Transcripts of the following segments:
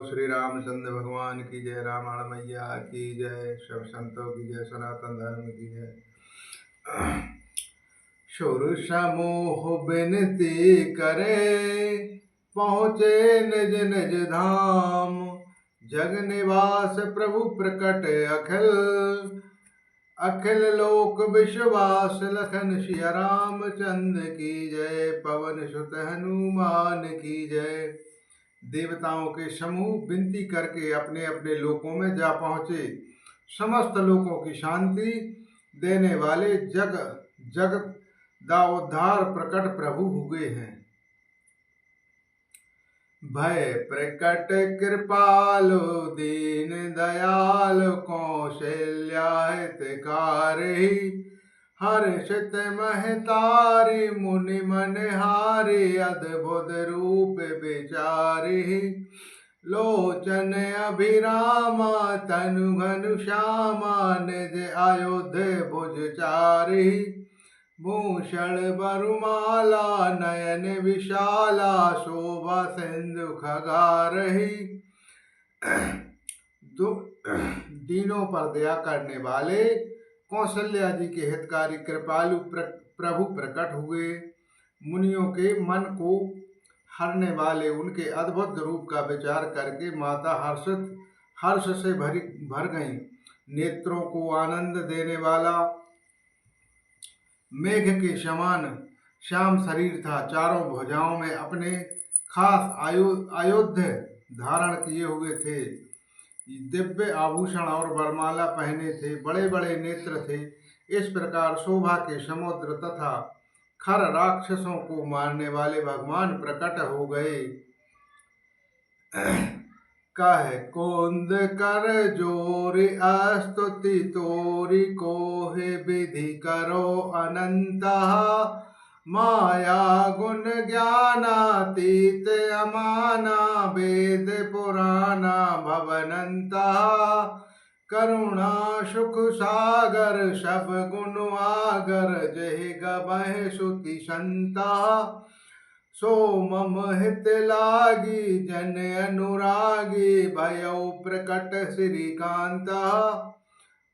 श्री रामचंद्र भगवान की जय, रामायण मैया की जय, सब संतों की जय, सनातन धर्म की जय। शुर समूह विनती करे, पहुँचे निज निज धाम। जग निवास प्रभु प्रकट अखिल, अखिल लोक विश्वास। लखन सिया रामचंद्र की जय, पवन सुत हनुमान की जय। देवताओं के समूह विनती करके अपने अपने लोकों में जा पहुँचे। समस्त लोकों की शांति देने वाले जग दाउद्धार प्रकट प्रभु हुए हैं। भय प्रकट कृपालु दीन दयाल, कौशल्या हितकारी। हर्षित महतारी मुनि मनहारी, अद्भुत रूप विचारी। लोचन अभिरामा तनु घनश्यामा, निज अयोध्या भुजचारी। भूषण बरुमाला नयन विशाला, शोभा सिंधु खगारही। दीनों पर दया करने वाले कौशल्या जी के हितकारी कृपालु प्रभु प्रकट हुए। मुनियों के मन को हरने वाले उनके अद्भुत रूप का विचार करके माता हर्ष से भर गईं। नेत्रों को आनंद देने वाला मेघ के समान श्याम शरीर था। चारों भुजाओं में अपने खास आयुध धारण किए हुए थे। दिव्य आभूषण और वरमाला पहने थे। बड़े बड़े नेत्र थे। इस प्रकार शोभा के समुद्र तथा खर राक्षसों को मारने वाले भगवान प्रकट हो गए। कह कुंद कर जोरि स्तुति तोरि, कोहे विधि करो अनंता। माया गुण ज्ञानातीत अमाना, वेद पुराना भवनंता। करुणा सुख सागर सब गुण आगर, जहि गवह सुति संता। सो मम हित लागी जन अनुरागी, भयउ प्रकट श्रीकांता।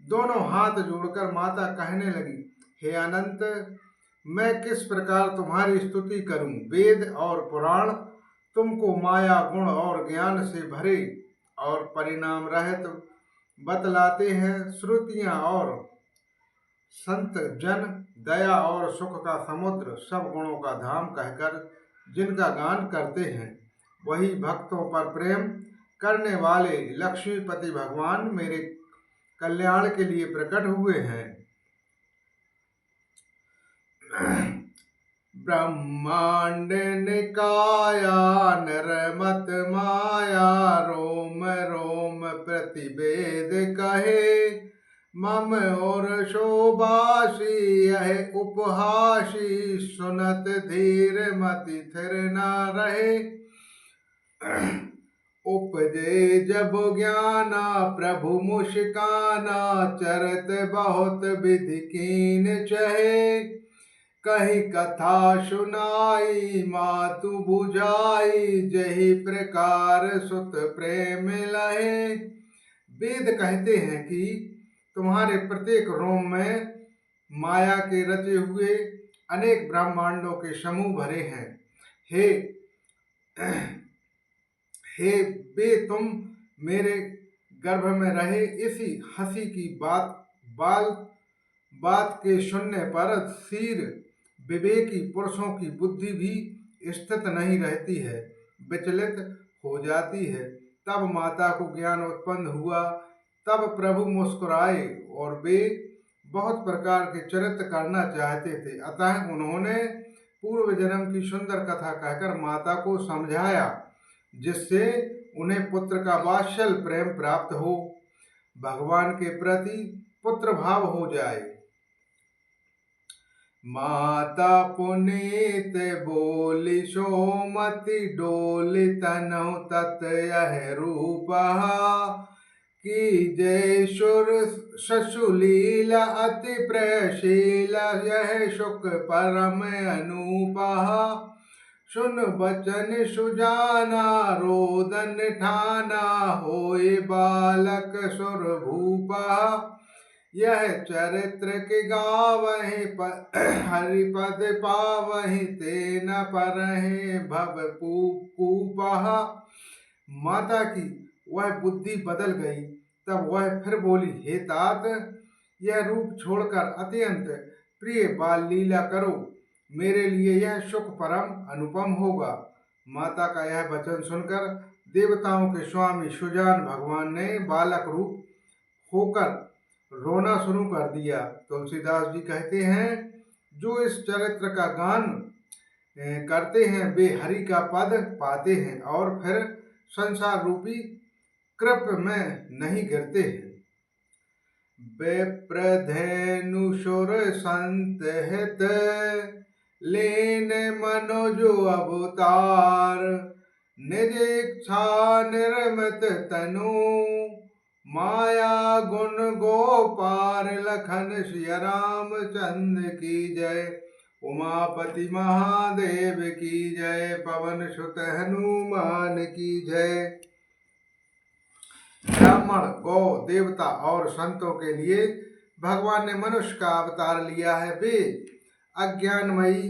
दोनों हाथ जोड़कर माता कहने लगी, हे अनंत, मैं किस प्रकार तुम्हारी स्तुति करूं। वेद और पुराण तुमको माया गुण और ज्ञान से भरे और परिणाम रहित बतलाते हैं। श्रुतियां और संत जन दया और सुख का समुद्र, सब गुणों का धाम कहकर जिनका गान करते हैं, वही भक्तों पर प्रेम करने वाले लक्ष्मीपति भगवान मेरे कल्याण के लिए प्रकट हुए हैं। ब्रह्मांड निकाया निर्मत माया, रोम रोम प्रतिवेद कहे। मम और शोभासी यह उपहासी, सुनत धीर मति थिर न रहे। उपजे जब ज्ञाना प्रभु मुस्काना, चरत बहुत विधि कीन चहे। कही कथा सुनाई मातु बुझाई, जही प्रकार सुत प्रेम लहे। वेद कहते हैं कि तुम्हारे प्रत्येक रोम में माया के रचे हुए अनेक ब्रह्मांडों के समूह भरे हैं। हे वे तुम मेरे गर्भ में रहे। इसी हंसी की बात के सुनने पर सिर विवेकी पुरुषों की बुद्धि भी स्थित नहीं रहती है, विचलित हो जाती है। तब माता को ज्ञान उत्पन्न हुआ। तब प्रभु मुस्कुराए और वे बहुत प्रकार के चरित्र करना चाहते थे। अतः उन्होंने पूर्व जन्म की सुंदर कथा कहकर माता को समझाया, जिससे उन्हें पुत्र का वात्सल्य प्रेम प्राप्त हो, भगवान के प्रति पुत्र भाव हो जाए। माता पुनीत बोली सोमति, डोली तनहु तत यह रूपहा। की जय सुर ससुलीला अति प्रशीला, यह सुख परम अनूपहा। सुन बचन सुजाना रोदन ठाना होए बालक सुर भूपा यह चरित्र के गावहि हरिपद पावहि ते न परहि भव कूपः। माता की वह बुद्धि बदल गई। तब वह फिर बोली, हे तात, यह रूप छोड़कर अत्यंत प्रिय बाल लीला करो, मेरे लिए यह सुख परम अनुपम होगा। माता का यह वचन सुनकर देवताओं के स्वामी सुजान भगवान ने बालक रूप होकर रोना शुरू कर दिया। तुलसीदास जी कहते हैं, जो इस चरित्र का गान करते हैं वे हरि का पद पाते हैं और फिर संसार रूपी कृप में नहीं गिरते हैं। विप्रधेनु सुर संत हित लेन मनोजो अवतार निज इच्छा निर्मित तनु माया गुण गोपार लखन सिया रामचंद्र की जय। उमापति महादेव की जय। पवन सुत हनुमान की जय। ब्राह्मण, गौ, देवता और संतों के लिए भगवान ने मनुष्य का अवतार लिया है। वे अज्ञानमयी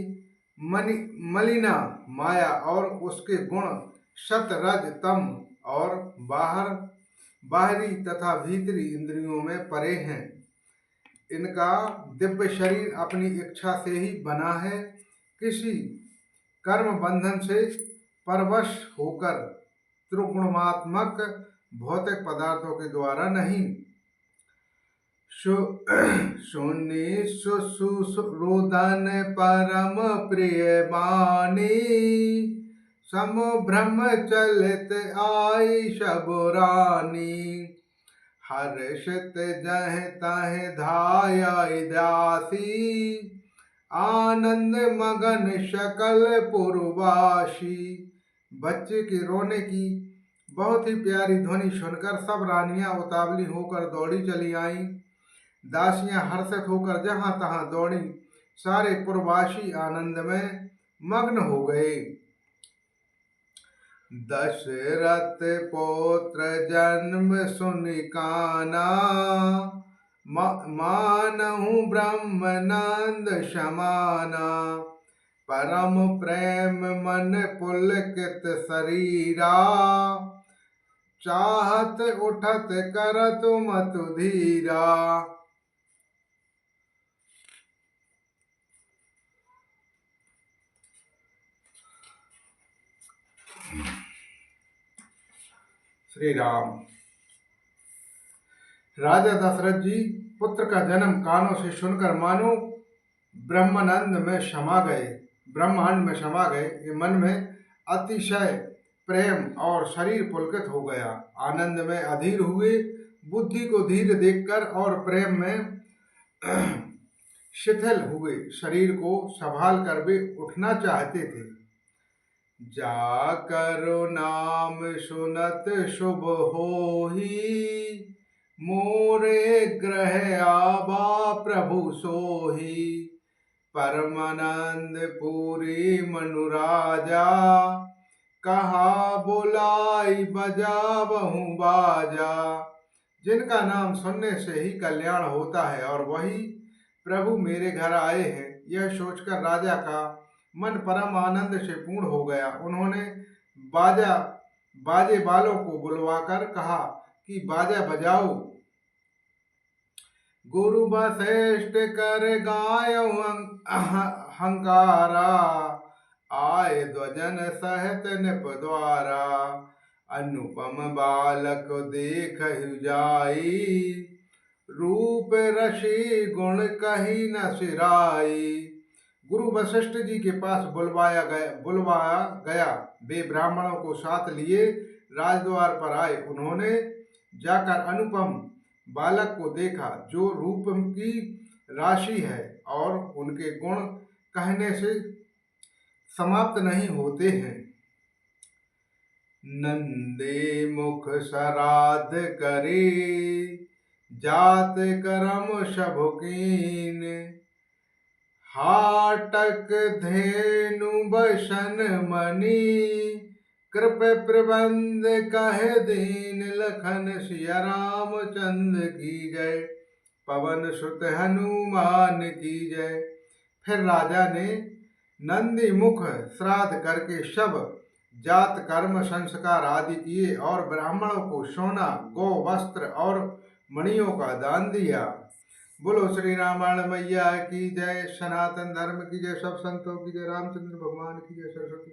मलिना माया और उसके गुण सत रज तम और बाहरी तथा भीतरी इंद्रियों में परे हैं। इनका दिव्य शरीर अपनी इच्छा से ही बना है, किसी कर्म बंधन से परवश होकर त्रिगुणात्मक भौतिक पदार्थों के द्वारा नहीं। सुनि सुरोदन परम प्रिय बानी सम ब्रह्म चलित आई सब रानी हर्षित जह तह धाय दासी आनंद मगन सकल पुरवासी। बच्चे के रोने की बहुत ही प्यारी ध्वनि सुनकर सब रानियां उतावली होकर दौड़ी चली आईं। दासियां हर्षित होकर जहां तहां दौड़ी। सारे पुरवासी आनंद में मग्न हो गए। दशरथ पौत्र जन्म सुनि काना मानहु ब्रह्मनंद समाना परम प्रेम मन पुलकित शरीरा चाहत उठत करत मत धीरा। श्री राम। राजा दशरथ जी पुत्र का जन्म कानों से सुनकर मानो ब्रह्मानंद में समा गए। ये मन में अतिशय प्रेम और शरीर पुलकित हो गया। आनंद में अधीर हुए। बुद्धि को धीर देखकर और प्रेम में शिथिल हुए। शरीर को संभाल कर वे उठना चाहते थे। जाकर नाम सुनत शुभ होही मोरे ग्रह आबा प्रभु सोही परमानंद पूरी मनुराजा कहा बुलाई बजावहु बाजा। जिनका नाम सुनने से ही कल्याण होता है और वही प्रभु मेरे घर आए हैं, यह सोचकर राजा का मन परम आनंद से पूर्ण हो गया। उन्होंने बाजे वालों को बुलवाकर कहा कि बाजा बजाओ। गुरु वशिष्ठ कर गायो हंकारा आए ध्वजन सहित नृप द्वारा अनुपम बालक देख जाई रूप रसी गुण कही न सिराई। गुरु वशिष्ठ जी के पास बुलवाया गया। वे ब्राह्मणों को साथ लिए राजद्वार पर आए। उन्होंने जाकर अनुपम बालक को देखा जो रूप की राशि है और उनके गुण कहने से समाप्त नहीं होते हैं। नंदे मुख श्राद्ध करे जात करम शभुकीन हाटक धेनु बसन मणि, कृप प्रबंध कहे दीन लखन, सिया रामचंद्र की जय, पवन सुत हनुमान की जय। फिर राजा ने नंदी मुख श्राद्ध करके सब जात कर्म संस्कार आदि किए और ब्राह्मणों को सोना, गौ, वस्त्र और मणियों का दान दिया। बोलो श्री रामायण मैया की जय, सनातन धर्म की जय, सब संतों की जय, रामचंद्र भगवान की जय, सरस्वती